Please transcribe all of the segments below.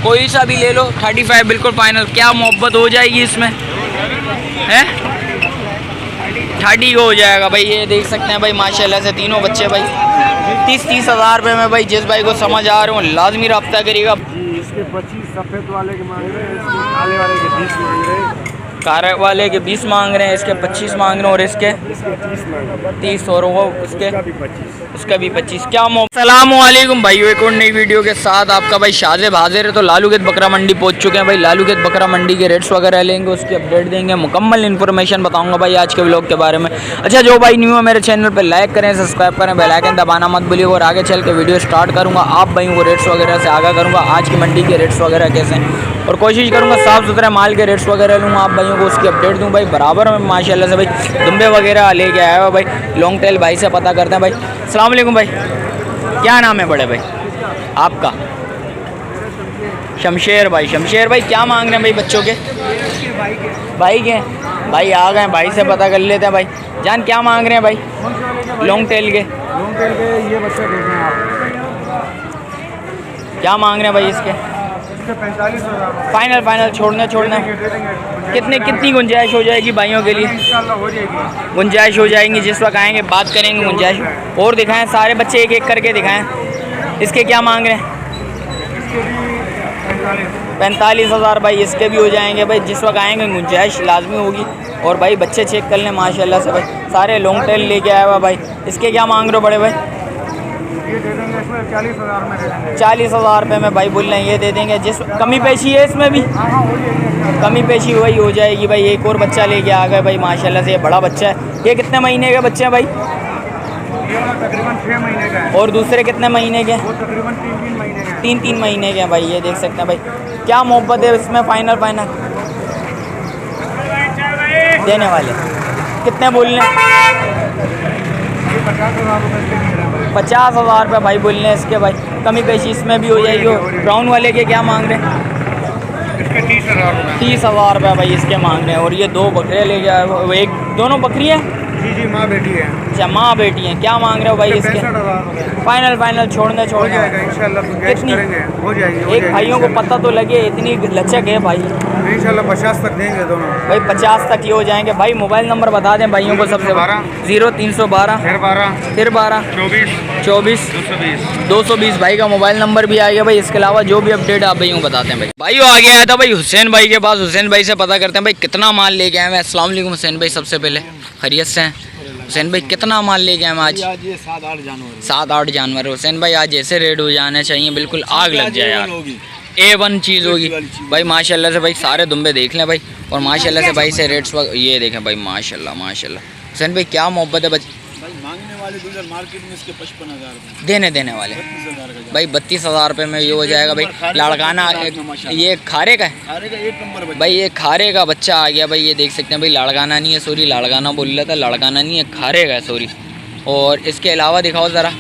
कोई सा भी ले लो 35 बिल्कुल फाइनल। क्या मोहब्बत हो जाएगी इसमें है, 30 को हो जाएगा भाई। ये देख सकते हैं भाई माशाल्लाह से तीनों बच्चे भाई 30-30 हज़ार रुपये में भाई। जिस भाई को समझ आ रहे हो लाजमी रब्ता करिएगा। इसके 25 सफ़ेद वाले के मांग रहे हैं, इसके काले वाले के 20 मांग रहे हैं, कारे वाले के 20 मांग रहे हैं, इसके 25 मांग रहे हैं और इसके 30 मांग रहे हैं, 30 और वो उसके भी 25। उसका भी 25। क्या अस्सलामुअलैकुम भाई, एक और नई वीडियो के साथ आपका भाई शाज़ेब हाजिर है। तो लालूगेट बकरा मंडी पहुंच चुके हैं भाई। लालूगेट बकरा मंडी के रेट्स वगैरह लेंगे, उसकी अपडेट देंगे, मुकम्मल इन्फॉर्मेशन बताऊंगा भाई आज के व्लॉग के बारे में। अच्छा जो भाई न्यू है मेरे चैनल पर लाइक करें, सब्सक्राइब करें, बेल आइकन दबाना मत भूलिए। और आगे चल के वीडियो स्टार्ट करूँगा, आप भाइयों को रेट्स वगैरह से आगाह करूँगा आज की मंडी के रेट्स वगैरह कैसे हैं, और कोशिश करूँगा साफ़ सुथरे माल के रेट्स वगैरह लूँगा, आप भाइयों को उसकी अपडेट दूँ भाई। बराबर में माशाल्लाह से भाई दुम्बे वगैरह लेके आया हुआ भाई। लॉन्ग टेल भाई से पता करते हैं भाई। अस्सलाम वालेकुम भाई, क्या नाम है बड़े भाई आपका? शमशेर भाई। शमशेर भाई क्या मांग रहे हैं भाई बच्चों के? भाई के भाई आ गए, भाई से पता कर लेते हैं भाई। जान क्या मांग रहे हैं भाई लॉन्ग टेल के? ये बच्चे देखें आप, क्या मांग रहे हैं भाई इसके? 45,000 फाइनल छोड़ने कितनी गुंजाइश हो जाएगी भाइयों के लिए? इंशाल्लाह हो जाएगी, गुंजाइश हो जाएंगी, जिस वक्त आएंगे बात करेंगे गुंजाइश। और दिखाएं सारे बच्चे एक एक करके दिखाएं। इसके क्या मांग रहे हैं? इसके भी 45,000 भाई, इसके भी हो जाएंगे भाई। जिस वक्त आएंगे गुंजाइश लाजमी होगी। और भाई बच्चे चेक कर लें माशाल्लाह से भाई, सारे लॉन्ग टेल लेके आया हुआ भाई। इसके क्या मांग रहे हो बड़े भाई? ये दे देंगे, इसमें 40,000 में दे देंगे। 40,000 रुपये में भाई बोल रहे हैं, ये दे देंगे। जिस कमी पेशी है इसमें भी हाँ हो जाएगी, कमी पेशी वही हो जाएगी भाई। एक और बच्चा लेके आ गए भाई माशाल्लाह से, ये बड़ा बच्चा है। ये कितने महीने के बच्चे हैं भाई? ये वाला तकरीबन 6 महीने का है, और दूसरे कितने महीने के हैं? वो तकरीबन 3-3 महीने का है। 3-3 महीने के हैं भाई। ये देख सकते हैं भाई, क्या मोहब्बत है इसमें। फाइनल देने वाले कितने बोल रहे हैं? 50,000 रुपये दे रहे हैं भाई। 50,000 रुपये भाई बोल रहे हैं इसके भाई। कमी पेशी इसमें भी हो जाएगी। और ब्राउन वाले के क्या मांग रहे हैं? इसके 30,000 रुपये। 30,000 रुपये भाई इसके मांग रहे हैं। और ये दो बकरे ले गया, एक दोनों बकरी है। जी माँ बेटी है। अच्छा माँ बेटी हैं। क्या मांग रहे हो भाई इसके? 65,000 रुपये। फाइनल छोड़ने हो जाएगा इंशाल्लाह, कितनी? करेंगे, हो जाएगी। एक भाइयों को पता तो लगे, इतनी लचक है भाई। इंशाल्लाह 50 तक देंगे दोनों भाई 50 तक ही हो जाएंगे भाई। मोबाइल नंबर बता दें भाइयों को सबसे। 0312 फिर 12 24 220 भाई का मोबाइल नंबर भी आ गया भाई। इसके अलावा जो भी अपडेट आप भाइयों को बताते हैं भाई। भाई आ गया था भाई हुसैन भाई के पास। हुसैन भाई से पता करते हैं भाई कितना माल लेके आए हैं। अस्सलाम वालेकुम हुसैन भाई, सबसे पहले खैरियत से हैं? हुसैन भाई कितना माल लेके आए हैं आज? ये 7-8 जानवर। 7-8 जानवर। हुसैन भाई आज ऐसे रेड हो जाने चाहिए, बिल्कुल आग लग जाए यार। A1 चीज़ होगी भाई माशाल्लाह से भाई। सारे दुम्बे देख लें भाई। और माशाल्लाह से भाई से रेट्स ये देखें भाई माशाल्लाह। हुसैन भाई क्या मोहब्बत है भाई मांगने वाले डीलर मार्केट में इसके 55,000 देने वाले 32,000 का भाई। 32,000 रुपये में ये हो जाएगा भाई। लाड़काना ये खारे का है खारे का एक नंबर भाई। ये खारे का बच्चा आ गया भाई। ये देख सकते हैं भाई, लाड़काना नहीं है, सॉरी लाड़काना बोल रहा था, लाड़काना नहीं है, खारे का है सॉरी। और इसके अलावा दिखाओ ज़रा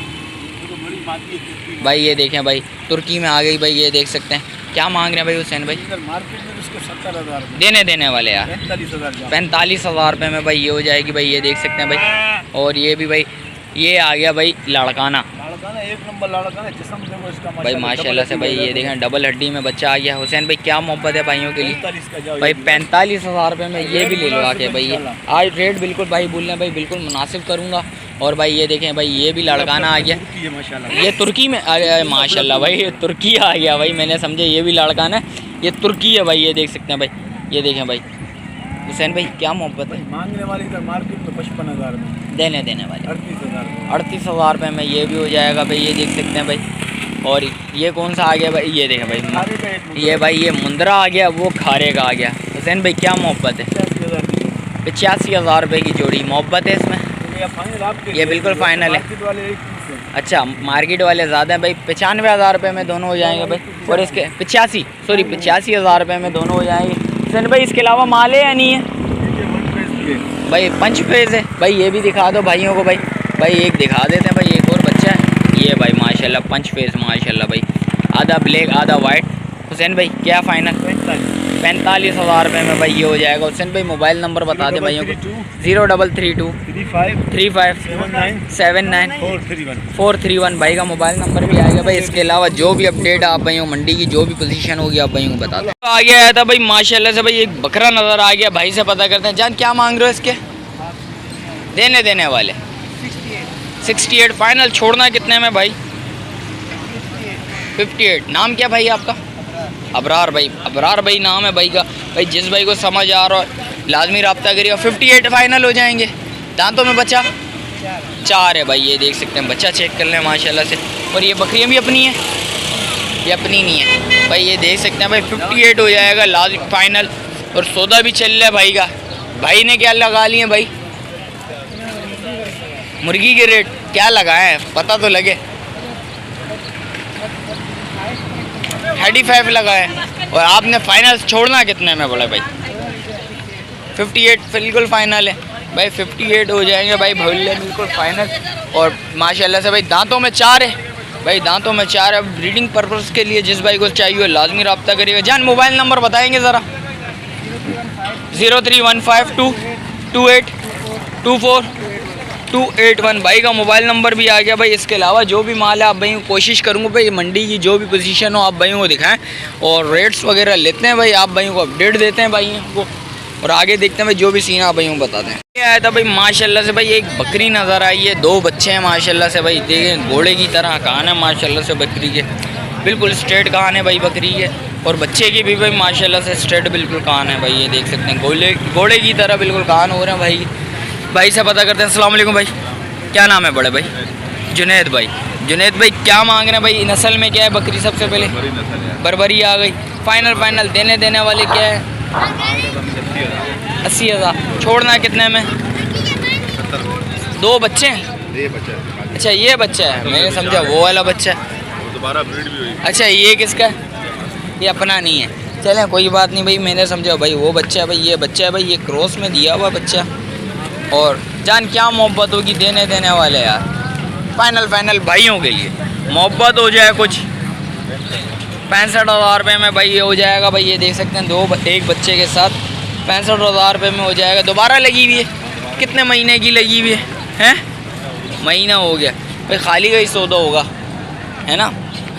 भाई। ये देखें भाई तुर्की में आ गई भाई। ये देख सकते हैं क्या मांग रहे हैं भाई हुसैन भाई? मार्केट में उसके 70,000 देने वाले यार 45,000 रुपये में भाई ये हो जाएगी भाई। ये देख सकते हैं भाई। और ये भी भाई ये आ गया भाई लाड़काना एक नंबर लड़का है, जिस्म देखो इसका भाई माशाल्लाह से भाई। ये देखें डबल हड्डी में बच्चा आ गया। हुसैन भाई क्या मोहब्बत है भाइयों के लिए भाई। 45,000 रुपये में ये भी ले लो आके भाई। ये आज रेट बिल्कुल भाई बोल रहे हैं भाई, बिल्कुल मुनासिब करूँगा। और भाई ये देखें भाई ये भी लड़काना आ गया। ये तुर्की में माशाल्लाह भाई, ये तुर्की आ गया भाई। मैंने समझे ये भी लड़काना है, ये तुर्की है भाई। ये देख सकते हैं भाई। ये देखें भाई हुसैन भाई क्या मोहब्बत है। मांगने वाले इधर मार्केट में 55,000 में, देने वाले 38,000 38,000 रुपये में ये भी हो जाएगा भाई। ये देख सकते हैं भाई। और ये कौन सा आ गया भाई? ये देखें भाई, ये भाई ये मुंदरा आ गया, वो खारे का आ गया। हुसैन भाई क्या मोहब्बत है? 85,000 रुपये की जोड़ी मोहब्बत है इसमें। ये बिल्कुल फाइनल है। अच्छा मार्केट वाले ज़्यादा हैं भाई। 95,000 रुपये में दोनों हो जाएंगे भाई। और इसके 85,000 रुपये में दोनों हो जाएंगे। हुसैन भाई इसके अलावा माल है या नहीं है भाई? पंच फेज है भाई। ये भी दिखा दो भाइयों को भाई। भाई एक दिखा देते हैं भाई। एक और बच्चा है ये भाई माशाल्लाह पंच फेज माशाल्लाह भाई। आधा ब्लैक आधा वाइट। हुसैन भाई क्या फ़ाइनल? 45,000 रुपये में भाई ये हो जाएगा। हुसैन भाई मोबाइल नंबर बता दें भाइयों को। 0332 35 79 431 भाई का मोबाइल नंबर भी आ गया भाई। इसके अलावा जो भी अपडेट आप भाइयों मंडी की जो भी पोजीशन होगी आप भाइयों को बता दें। आ गया है था भाई माशाल्लाह से भाई एक बकरा नज़र आ गया। भाई से पता करते हैं। जान क्या मांग रहे हो इसके? देने वाले 68 फाइनल। छोड़ना कितने में भाई? 58। नाम क्या भाई आपका? अबरार भाई। अबरार भाई नाम है भाई का। भाई जिस भाई को समझ आ रहा है लाजमी रब्ता करिए। 58 फाइनल हो जाएंगे। दांतों में बच्चा 4 है भाई। ये देख सकते हैं बच्चा चेक कर लें माशाल्लाह से। और ये बकरियाँ भी अपनी हैं, ये अपनी नहीं है भाई। ये देख सकते हैं भाई 58 हो जाएगा लाजमी फाइनल। और सौदा भी चल रहा है भाई का। भाई ने क्या लगा लिए भाई? मुर्गी के रेट क्या लगाए हैं पता तो लगे। 35 लगाए और आपने फाइनल छोड़ना कितने में बोला भाई? 58 बिल्कुल फाइनल है भाई। 58 हो जाएंगे भाई भैया बिल्कुल फाइनल। और माशाल्लाह से भाई दांतों में 4 है भाई। दांतों में 4 है। ब्रीडिंग पर्पज़ के लिए जिस भाई को चाहिए लाजमी रब्ता करिएगा। जान मोबाइल नंबर बताएंगे ज़रा? 03152 28 24 281 भाई का मोबाइल नंबर भी आ गया भाई। इसके अलावा जो भी माल है आप भाई कोशिश करूँगा भाई मंडी की जो भी पोजीशन हो आप भाइयों को दिखाएं और रेट्स वगैरह लेते हैं भाई। आप भाइयों को अपडेट देते हैं भाइयों को और आगे देखते हैं भाई जो भी सीन आप भाइयों को बताते हैं। ये आया था भाई माशाल्लाह से भाई एक बकरी नज़र आई है। 2 बच्चे हैं माशाल्लाह से भाई। देखें घोड़े की तरह कान है माशाल्लाह से बकरी के। बिल्कुल स्ट्रेट कान है भाई बकरी के। और बच्चे की भी भाई माशाल्लाह से स्ट्रेट बिल्कुल कान है भाई। ये देख सकते हैं घोड़े की तरह बिल्कुल कान हो रहे हैं भाई। भाई से पता करते हैं। अस्सलाम वालेकुम भाई, क्या नाम है बड़े भाई? जुनैद भाई। जुनैद भाई क्या मांग रहे हैं भाई? नस्ल में क्या है बकरी? सबसे पहले बरबरी आ गई। फाइनल देने वाले क्या है? 80,000। छोड़ना कितने में? 2 बच्चे हैं। अच्छा ये बच्चा है, मैंने समझा वो वाला बच्चा है। दोबारा ब्रीड भी हुई। अच्छा ये किसका है? ये अपना नहीं है। चलें कोई बात नहीं भाई। मैंने समझा भाई वो बच्चा है भाई। ये बच्चा है भाई। ये क्रॉस में दिया हुआ बच्चा। और जान क्या मोहब्बत होगी देने वाले यार। फाइनल भाइयों के लिए मोहब्बत हो जाए कुछ। 65,000 रुपये में भाई ये हो जाएगा भाई। ये देख सकते हैं एक बच्चे के साथ 65,000 रुपये में हो जाएगा। दोबारा लगी हुई है। कितने महीने की लगी हुई है? महीना हो गया भाई। खाली का ही सौदा होगा है ना?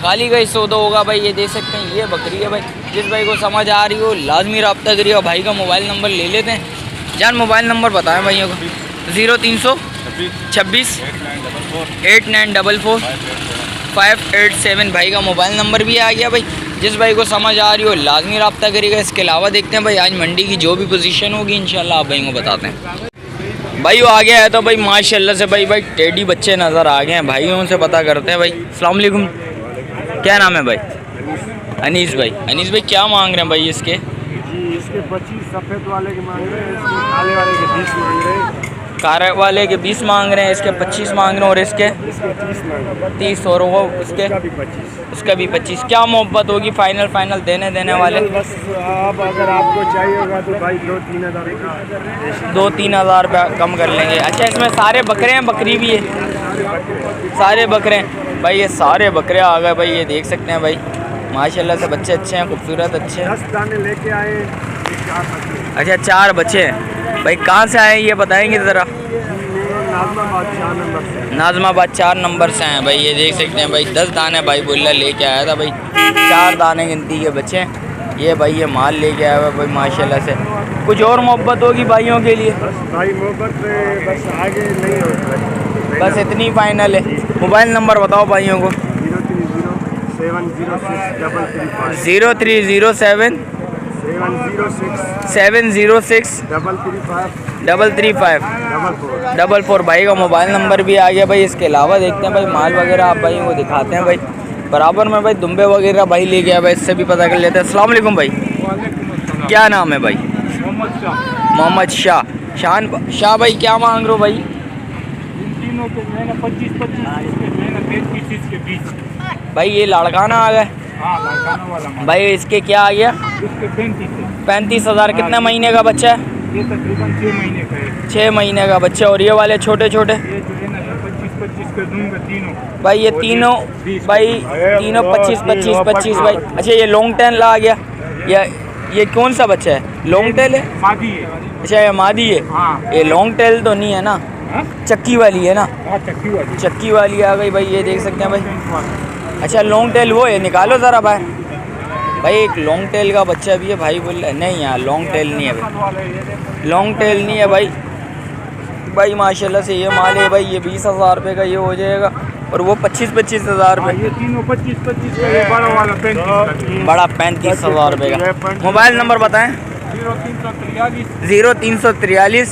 खाली का ही सौदा होगा भाई। ये देख सकते हैं ये बकरी है भाई। जिस भाई को समझ आ रही हो लाजमी रब्ता करिए। भाई का मोबाइल नंबर ले लेते हैं। जान मोबाइल नंबर बताएं भाइयों को। 0326 8944 587 भाई का मोबाइल नंबर भी आ गया भाई। जिस भाई को समझ आ रही हो लाजमी रब्ता करिएगा। इसके अलावा देखते हैं भाई आज मंडी की जो भी पोजीशन होगी इंशाल्लाह आप भाई को बताते हैं। भाई वो आ गया है तो भाई माशाल्लाह से भाई टेडी बच्चे नज़र आ गए हैं। भाइयों से पता करते हैं भाई। अस्सलाम वालेकुम, क्या नाम है भाई? अनीस भाई। अनीस भाई क्या मांग रहे हैं भाई इसके? जी इसके 25 सफ़ेद वाले के मांग रहे हैं। इसके काले वाले के 20 मांग रहे हैं। काले वाले के 20 मांग रहे हैं। इसके 25 मांग रहे हैं। और इसके 30 और वो उसके उसका भी 25। क्या मोहब्बत होगी? फाइनल देने वाले बस अब अगर आपको चाहिए होगा तो भाई 2-3 हज़ार का 2-3 हज़ार रुपया कम कर लेंगे। अच्छा इसमें सारे बकरे हैं बकरी भी है? सारे बकरे हैं भाई। ये सारे बकरे आ गए भाई। ये देख सकते हैं भाई माशाल्लाह से बच्चे अच्छे हैं, खूबसूरत अच्छे हैं। 10 दाने लेके आए। अच्छा 4 बच्चे हैं भाई। कहाँ से आए ये बताएंगे ज़रा? नाज़माबाद 4 नंबर से हैं भाई। ये देख सकते हैं भाई 10 दाने भाई बुल्ला लेके आया था भाई। 4 दाने गिनती के बच्चे हैं ये भाई। ये माल लेके आया हुआ भाई माशाल्लाह से। कुछ और मोहब्बत होगी भाइयों के लिए? भाई मोहब्बत बस आगे नहीं होता, बस इतनी फाइनल है। मोबाइल नंबर बताओ भाइयों को। 0307 706 335 44 भाई का मोबाइल नंबर भी आ गया भाई। इसके अलावा देखते हैं भाई माल वगैरह आप भाई को दिखाते हैं भाई। बराबर में भाई दुम्बे वगैरह भाई ले गया भाई। इससे भी पता कर लेते हैं। अस्सलाम वालेकुम भाई, क्या नाम है भाई? मोहम्मद शाह भाई क्या मांग रहे हो भाई? तीनों के मैंने 25 भाई ये लड़काना आ गया भाई। इसके क्या आ गया? 35,000। कितने महीने का बच्चा है? ये तकरीबन 6 महीने का है। 6 महीने का बच्चा। और ये वाले छोटे छोटे? ये जो है ना 25 का दूंगा तीनों भाई। ये तीनों भाई तीनों 25 भाई। अच्छा ये लॉन्ग टर्न ला आ गया या ये कौन सा बच्चा है? लॉन्ग टेल है? मादी है। अच्छा ये मादी है। हाँ ये लॉन्ग टेल तो नहीं है ना? हाँ? चक्की वाली है ना? हाँ, चक्की वाली। चक्की वाली आ गई भाई, ये देख सकते हैं भाई। अच्छा लॉन्ग टेल वो है, निकालो ज़रा भाई। भाई एक लॉन्ग टेल का बच्चा भी है भाई, बोल रहा है नहीं यार लॉन्ग टेल नहीं है भाई, लॉन्ग टेल नहीं है भाई। भाई माशाल्लाह से ये माल है भाई, ये 20,000 रुपये का ये हो जाएगा, और वो 25,000 रुपये। ये तीनों 25 का, ये बड़ा वाला 35 का। बड़ा 35,000 रुपये का। मोबाइल नंबर बताएं। 0343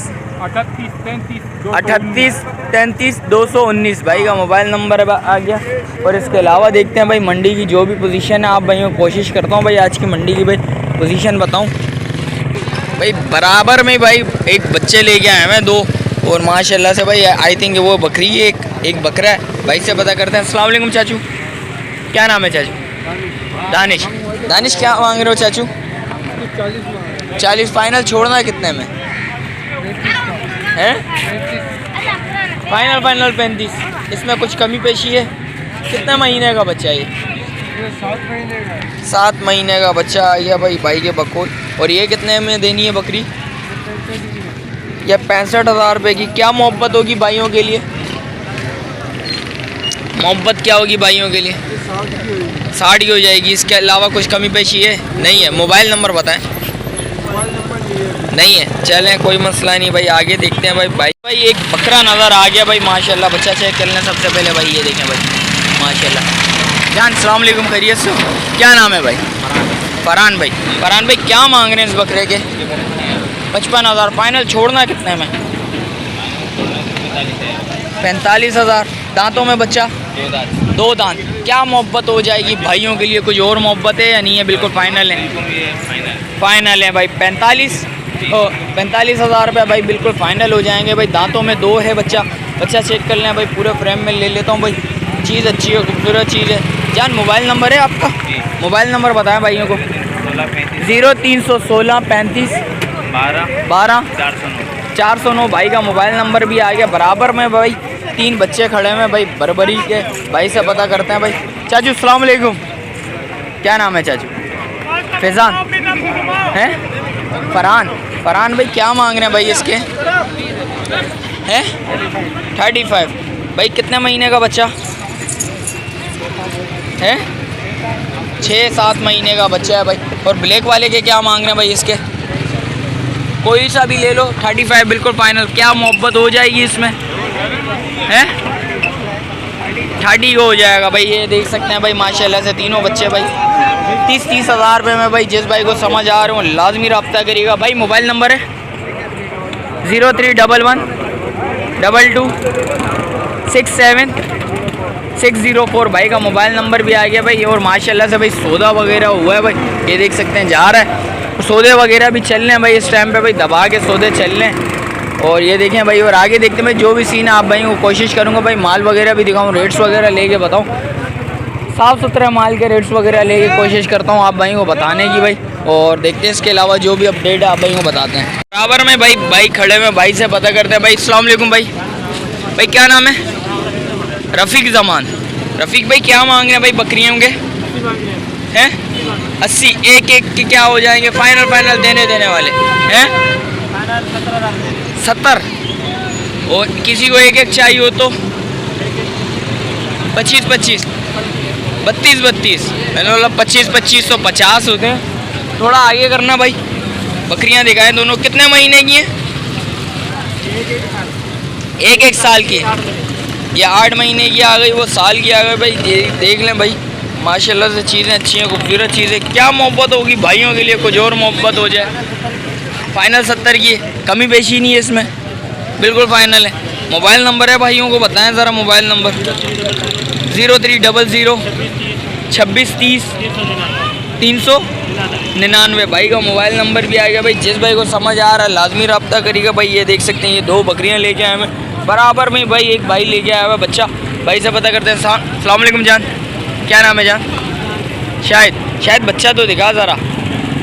38 33 219 भाई का मोबाइल नंबर आ गया। और इसके अलावा देखते हैं भाई मंडी की जो भी पोजीशन है, आप भाइयों कोशिश करता हूँ भाई आज की मंडी की भाई पोजीशन बताऊँ। भाई बराबर में भाई एक बच्चे लेके आए हैं 2, और माशाल्लाह से भाई आई थिंक वो बकरी है, एक बकरा है। भाई से पता करते हैं। अस्सलाम वालेकुम चाचू, क्या नाम है चाचू? दानिश। दानिश क्या मांग रहे हो चाचू? 40 फाइनल छोड़ना है कितने में है? फाइनल 35। इसमें कुछ कमी पेशी है? कितने महीने का बच्चा है ये? 7 महीने का बच्चा आ गया भाई के बकोल। और ये कितने में देनी है बकरी? ये 65,000 रुपये की। क्या मोहब्बत होगी भाइयों के लिए? मोहब्बत क्या होगी भाइयों के लिए? 60 की हो जाएगी। इसके अलावा कुछ कमी पेशी है? नहीं है। मोबाइल नंबर बताएं। नहीं है, चलें कोई मसला नहीं भाई, आगे देखते हैं भाई एक बकरा नज़र आ गया भाई माशाल्लाह। बच्चा चेक कर लें सबसे पहले भाई, ये देखें भाई माशाल्लाह। जान अस्सलाम वालेकुम, खैरियत से? क्या नाम है भाई? फरहान भाई। फरहान भाई क्या मांग रहे हैं इस बकरे के? 55,000 फाइनल छोड़ना कितने में? 45,000। दांतों में बच्चा? 2 दांत। क्या मोहब्बत हो जाएगी भाइयों के लिए? कुछ और मोहब्बत है या नहीं है? बिल्कुल फाइनल है। फाइनल है भाई 45,000 रुपये भाई, बिल्कुल फाइनल हो जाएंगे भाई। दांतों में 2 है बच्चा चेक कर लें भाई। पूरे फ्रेम में ले लेता हूँ भाई, चीज़ अच्छी है, खूबसूरत चीज़ है। जान मोबाइल नंबर है आपका? मोबाइल नंबर बताएं भाइयों को। 0316 35 12 409 भाई का मोबाइल नंबर भी आ गया। बराबर में भाई 3 बच्चे खड़े हैं भाई बरबरी के। भाई से पता करते हैं भाई। चाचू अस्सलाम वालेकुम, क्या नाम है चाचू? फैज़ान हैं? फरहान भाई क्या मांग रहे हैं भाई इसके? हैं 35 भाई। कितने महीने का बच्चा है? 6-7 महीने का बच्चा है भाई। और ब्लैक वाले के क्या मांग रहे हैं भाई इसके? कोई सा भी ले लो, 35 बिल्कुल फाइनल। क्या मोहब्बत हो जाएगी इसमें है? 30 हो जाएगा भाई। ये देख सकते हैं भाई माशाल्लाह से तीनों बच्चे भाई 30,000 रुपये में भाई। जिस भाई को समझ आ रहे हो लाजमी रब्ता करिएगा भाई। मोबाइल नंबर है 0311 22 67 604 भाई का मोबाइल नंबर भी आ गया भाई। और माशाल्लाह से भाई सौदा वगैरह हुआ है भाई, ये देख सकते हैं जा रहा है। सौदे वगैरह भी चल रहे हैं भाई इस टाइम पे भाई, दबा के सौदे चल रहे हैं। और ये देखें भाई, और आगे देखते हैं भाई जो भी सीन है आप भाई को कोशिश करूँगा भाई माल वगैरह भी दिखाऊँ, रेट्स वगैरह लेके बताऊँ। साफ़ सुथरा माल के रेट्स वगैरह लेके कोशिश करता हूँ आप भाई को बताने की भाई। और देखते हैं इसके अलावा जो भी अपडेट है आप भाई को बताते हैं। बराबर में भाई खड़े हुए भाई से पता करते हैं भाई। अस्सलाम वालेकुम भाई। भाई क्या नाम है? रफ़ीक ज़मान। रफ़ीक भाई क्या मांग रहे हैं भाई बकरियों के? हैं 80। एक के क्या हो जाएंगे फाइनल देने वाले हैं? 70। और किसी को एक चाहिए हो तो 25 32 मैंने बोला 25 तो 50 होते हैं। थोड़ा आगे करना भाई। बकरियां दिखाएं दोनों। कितने महीने की हैं? एक साल की। ये 8 महीने की आ गई, वो साल की आ गई भाई। देख लें भाई माशाल्लाह से चीज़ें अच्छी हैं, खूबसूरत चीज़ें। क्या मोहब्बत होगी भाइयों के लिए? कुछ और मोहब्बत हो जाए। फाइनल 70 की, कमी पेशी नहीं है इसमें, बिल्कुल फाइनल है। मोबाइल नंबर है भाइयों को बताएं ज़रा। मोबाइल नंबर 0300 26 30 399 भाई का मोबाइल नंबर भी आ गया भाई। जिस भाई को समझ आ रहा है लाजमी रब्ता करिएगा भाई। ये देख सकते हैं ये 2 बकरियां लेके आए हैं बराबर में भाई। एक भाई लेके आया हुआ बच्चा। भाई से पता करते हैं। अस्सलाम वालेकुम जान, क्या नाम है जान? शायद बच्चा तो दिखा ज़रा।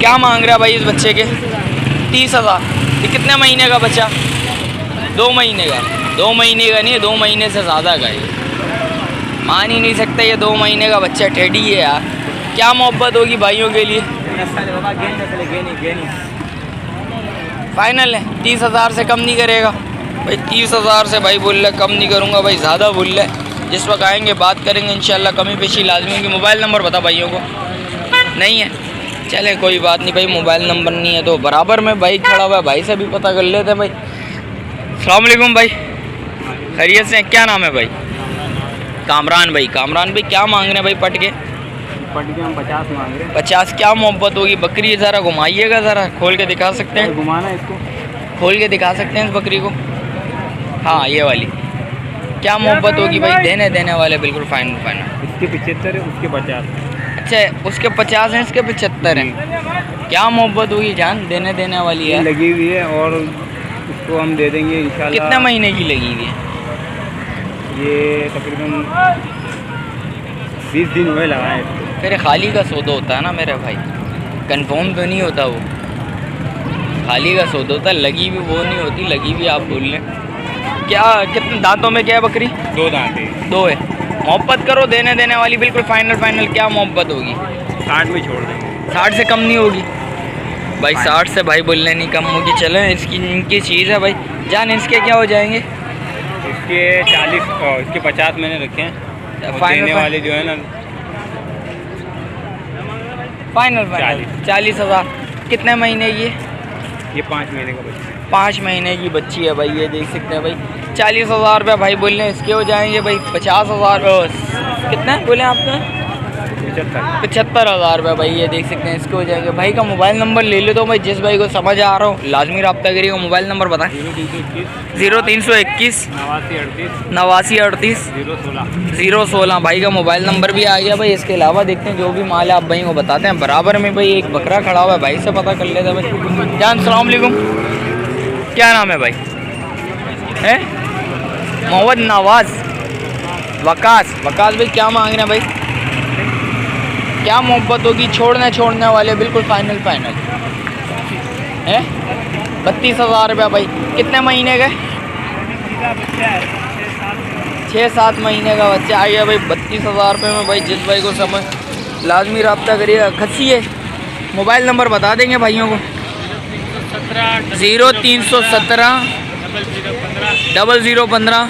क्या मांग रहा है भाई इस बच्चे के? 30,000। ये कितने महीने का बच्चा? 2 महीने का। 2 महीने का नहीं है, 2 महीने से ज़्यादा का है। मान ही नहीं सकता ये 2 महीने का बच्चा टेडी है यार। क्या मोहब्बत होगी भाइयों के लिए? फाइनल है 30,000 से कम नहीं करेगा भाई। 30,000 से भाई बोल रहा है, कम नहीं करूँगा भाई, ज़्यादा बोल रहा है। जिस वक्त आएंगे बात करेंगे इंशाल्लाह, कमी पेशी लाजमी होगी। मोबाइल नंबर बता भाइयों को? नहीं है, चले कोई बात नहीं भाई, मोबाइल नंबर नहीं है तो बराबर में भाई खड़ा हुआ है, भाई से भी पता कर लेते हैं भाई। अस्सलाम वालेकुम भाई, खैरियत से? क्या नाम है भाई? कामरान भाई। कामरान भाई क्या मांग रहे हैं भाई पट के? हम 50 मांग रहे हैं। 50? क्या मोहब्बत होगी? बकरी ज़रा घुमाइएगा, ज़रा खोल के दिखा सकते हैं? घुमाना इसको, खोल के दिखा सकते हैं इस बकरी को? हाँ ये वाली। क्या मोहब्बत होगी भाई? देने वाले बिल्कुल फाइनल। इसके 75 है, उसके 50। अच्छा, उसके 50 हैं, इसके 75 हैं। क्या मोहब्बत होगी जान? देने वाली है, लगी हुई है और उसको हम दे देंगे इंशाल्लाह। कितने महीने की लगी हुई है? ये तकरीबन 20 दिन हुए लगाए इसको। फिर खाली का सौदा होता है ना मेरे भाई, कंफर्म तो नहीं होता वो, खाली का सौदा होता है, लगी भी वो नहीं होती, लगी भी आप बोल लें। क्या कितने दांतों में क्या है बकरी? 2 दांत है। 2 है। मोहब्बत करो, देने वाली बिल्कुल फाइनल। क्या मोहब्बत होगी? 60 में छोड़ देंगे। 60 से कम नहीं होगी भाई? 60 से भाई बोलने नहीं कम होगी। चलें, इसकी इनकी चीज़ है भाई जान। इसके क्या हो जाएंगे? इसके 40 और इसके 50 मैंने रखे हैं। और देने वाले जो है ना फाइनल 40,000। कितने महीने की? ये 5 महीने का बच्चा है। 5 महीने की बच्ची है भाई, ये देख सकते हैं भाई। 40,000 रुपये भाई बोल रहे हैं, इसके हो जाएंगे भाई 50,000। कितने बोले आपने? 75,000 रुपये भाई, ये देख सकते हैं इसके हो जाएंगे। भाई का मोबाइल नंबर ले ले तो भाई, जिस भाई को समझ आ रहा हो लाजमी रब्ता करिएगा। मोबाइल नंबर बताएं। 0321 89 38 016 भाई का मोबाइल नंबर भी आ गया भाई। इसके अलावा देखते हैं जो भी माल है आप भाई को बताते हैं। बराबर में भाई एक बकरा खड़ा हुआ है, भाई से पता कर लेते हैं भाई। जान अस्सलाम वालेकुम, क्या नाम है भाई? है मोहम्मद नवाज। वकास भाई क्या मांग रहे हैं भाई? क्या मोहब्बत होगी? छोड़ने वाले बिल्कुल फाइनल है। 32,000 रुपया भाई। कितने महीने का? 6-7 महीने का बच्चा आ गया भाई। 32,000 रुपये में भाई, जिस भाई को समझ लाजमी रब्ता करिएगा। खस्सी है। मोबाइल नंबर बता देंगे भाइयों को? 0317 0015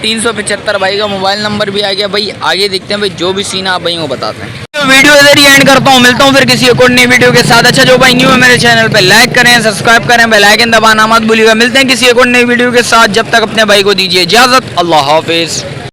375 भाई का मोबाइल नंबर भी आ गया भाई। आगे देखते हैं भाई जो भी सीन आप भाई को बताते हैं। तो वीडियो इधर ही एंड करता हूँ, मिलता हूँ फिर किसी एक और नई वीडियो के साथ। अच्छा जो भाई न्यू है मेरे चैनल पे, लाइक करें, सब्सक्राइब करें, बेल आइकन दबाना मत भूलिएगा। मिलते हैं किसी एक और नई वीडियो के साथ, जब तक अपने भाई को दीजिए इजाज़त। अल्लाह हाफिज़।